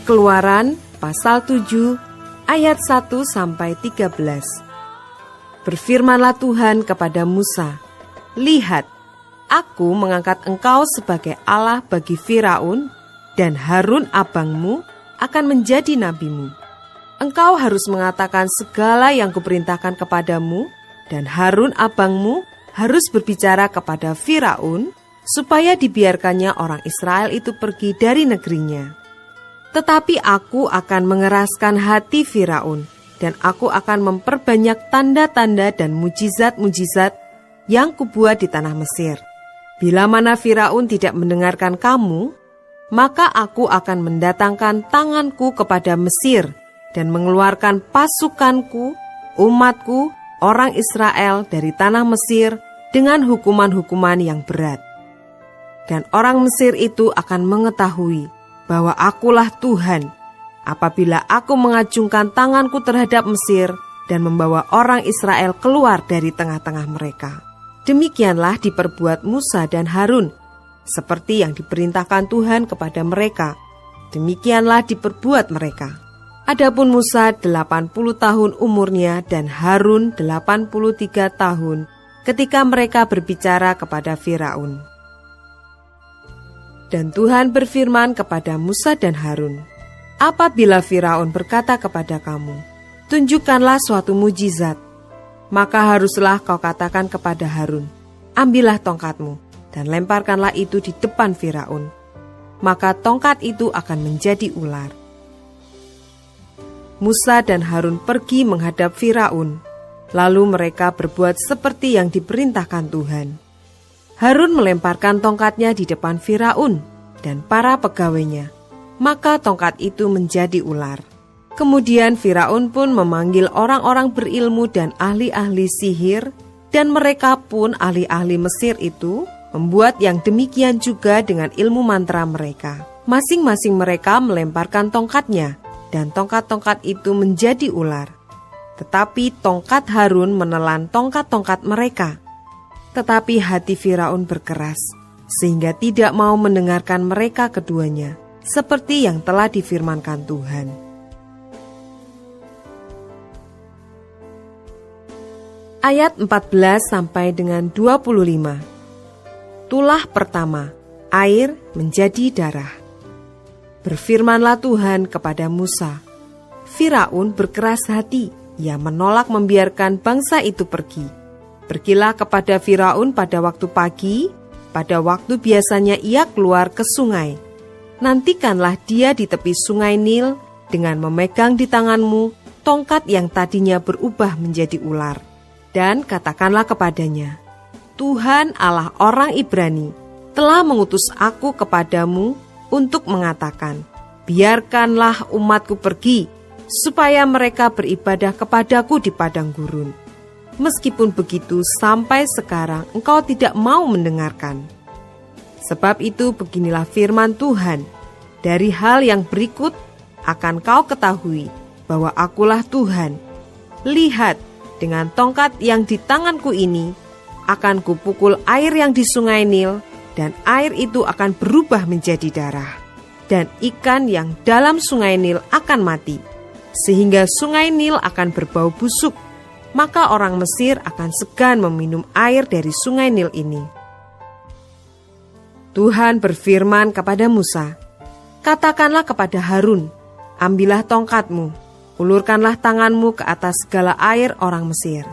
Keluaran pasal 7 ayat 1-13. Berfirmanlah Tuhan kepada Musa, "Lihat, aku mengangkat engkau sebagai Allah bagi Firaun, dan Harun abangmu akan menjadi nabimu. Engkau harus mengatakan segala yang kuperintahkan kepadamu, dan Harun abangmu harus berbicara kepada Firaun, supaya dibiarkannya orang Israel itu pergi dari negerinya. Tetapi aku akan mengeraskan hati Firaun, dan aku akan memperbanyak tanda-tanda dan mujizat-mujizat yang kubuat di tanah Mesir. Bila mana Firaun tidak mendengarkan kamu, maka aku akan mendatangkan tanganku kepada Mesir dan mengeluarkan pasukanku, umatku, orang Israel dari tanah Mesir dengan hukuman-hukuman yang berat. Dan orang Mesir itu akan mengetahui bahwa akulah Tuhan, apabila aku mengacungkan tanganku terhadap Mesir dan membawa orang Israel keluar dari tengah-tengah mereka." Demikianlah diperbuat Musa dan Harun, seperti yang diperintahkan Tuhan kepada mereka. Demikianlah diperbuat mereka. Adapun Musa 80 tahun umurnya dan Harun 83 tahun ketika mereka berbicara kepada Firaun. Dan Tuhan berfirman kepada Musa dan Harun, "Apabila Firaun berkata kepada kamu, 'Tunjukkanlah suatu mujizat,' maka haruslah kau katakan kepada Harun, 'Ambillah tongkatmu dan lemparkanlah itu di depan Firaun,' maka tongkat itu akan menjadi ular." Musa dan Harun pergi menghadap Firaun, lalu mereka berbuat seperti yang diperintahkan Tuhan. Harun melemparkan tongkatnya di depan Firaun dan para pegawainya, maka tongkat itu menjadi ular. Kemudian Firaun pun memanggil orang-orang berilmu dan ahli-ahli sihir, dan mereka pun ahli-ahli Mesir itu membuat yang demikian juga dengan ilmu mantra mereka. Masing-masing mereka melemparkan tongkatnya, dan tongkat-tongkat itu menjadi ular. Tetapi tongkat Harun menelan tongkat-tongkat mereka. Tetapi hati Firaun berkeras, sehingga tidak mau mendengarkan mereka keduanya, seperti yang telah difirmankan Tuhan. Ayat 14 sampai dengan 25. Tulah pertama, air menjadi darah. Berfirmanlah Tuhan kepada Musa, "Firaun berkeras hati, ia menolak membiarkan bangsa itu pergi. Pergilah kepada Firaun pada waktu pagi, pada waktu biasanya ia keluar ke sungai. Nantikanlah dia di tepi sungai Nil dengan memegang di tanganmu tongkat yang tadinya berubah menjadi ular. Dan katakanlah kepadanya, 'Tuhan Allah orang Ibrani telah mengutus aku kepadamu untuk mengatakan, biarkanlah umatku pergi, supaya mereka beribadah kepadaku di padang gurun. Meskipun begitu, sampai sekarang engkau tidak mau mendengarkan. Sebab itu beginilah firman Tuhan, dari hal yang berikut akan kau ketahui bahwa akulah Tuhan. Lihat, dengan tongkat yang di tanganku ini, akan kupukul air yang di sungai Nil, dan air itu akan berubah menjadi darah. Dan ikan yang dalam sungai Nil akan mati, sehingga sungai Nil akan berbau busuk. Maka orang Mesir akan segan meminum air dari sungai Nil ini." Tuhan berfirman kepada Musa, "Katakanlah kepada Harun, ambillah tongkatmu, ulurkanlah tanganmu ke atas segala air orang Mesir,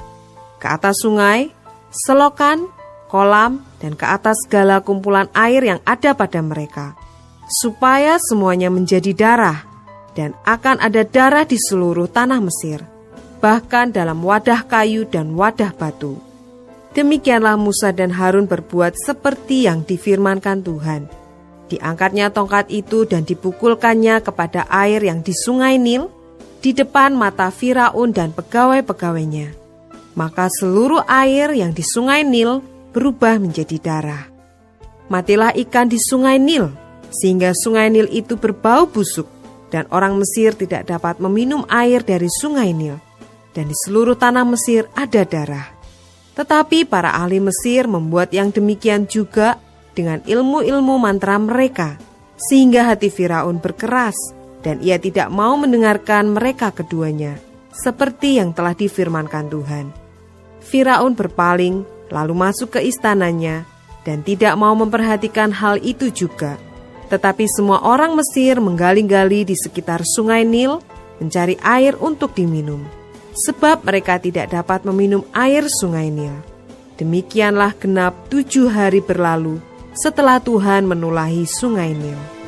ke atas sungai, selokan, kolam, dan ke atas segala kumpulan air yang ada pada mereka, supaya semuanya menjadi darah, dan akan ada darah di seluruh tanah Mesir, bahkan dalam wadah kayu dan wadah batu." Demikianlah Musa dan Harun berbuat seperti yang difirmankan Tuhan. Diangkatnya tongkat itu dan dipukulkannya kepada air yang di sungai Nil, di depan mata Firaun dan pegawai-pegawainya. Maka seluruh air yang di sungai Nil berubah menjadi darah. Matilah ikan di sungai Nil, sehingga sungai Nil itu berbau busuk, dan orang Mesir tidak dapat meminum air dari sungai Nil. Dan di seluruh tanah Mesir ada darah. Tetapi para ahli Mesir membuat yang demikian juga dengan ilmu-ilmu mantra mereka, sehingga hati Firaun berkeras, dan ia tidak mau mendengarkan mereka keduanya, seperti yang telah difirmankan Tuhan. Firaun berpaling, lalu masuk ke istananya, dan tidak mau memperhatikan hal itu juga. Tetapi semua orang Mesir menggali-gali di sekitar sungai Nil, mencari air untuk diminum, sebab mereka tidak dapat meminum air sungai Nil. Demikianlah genap 7 hari berlalu setelah Tuhan menulahi sungai Nil.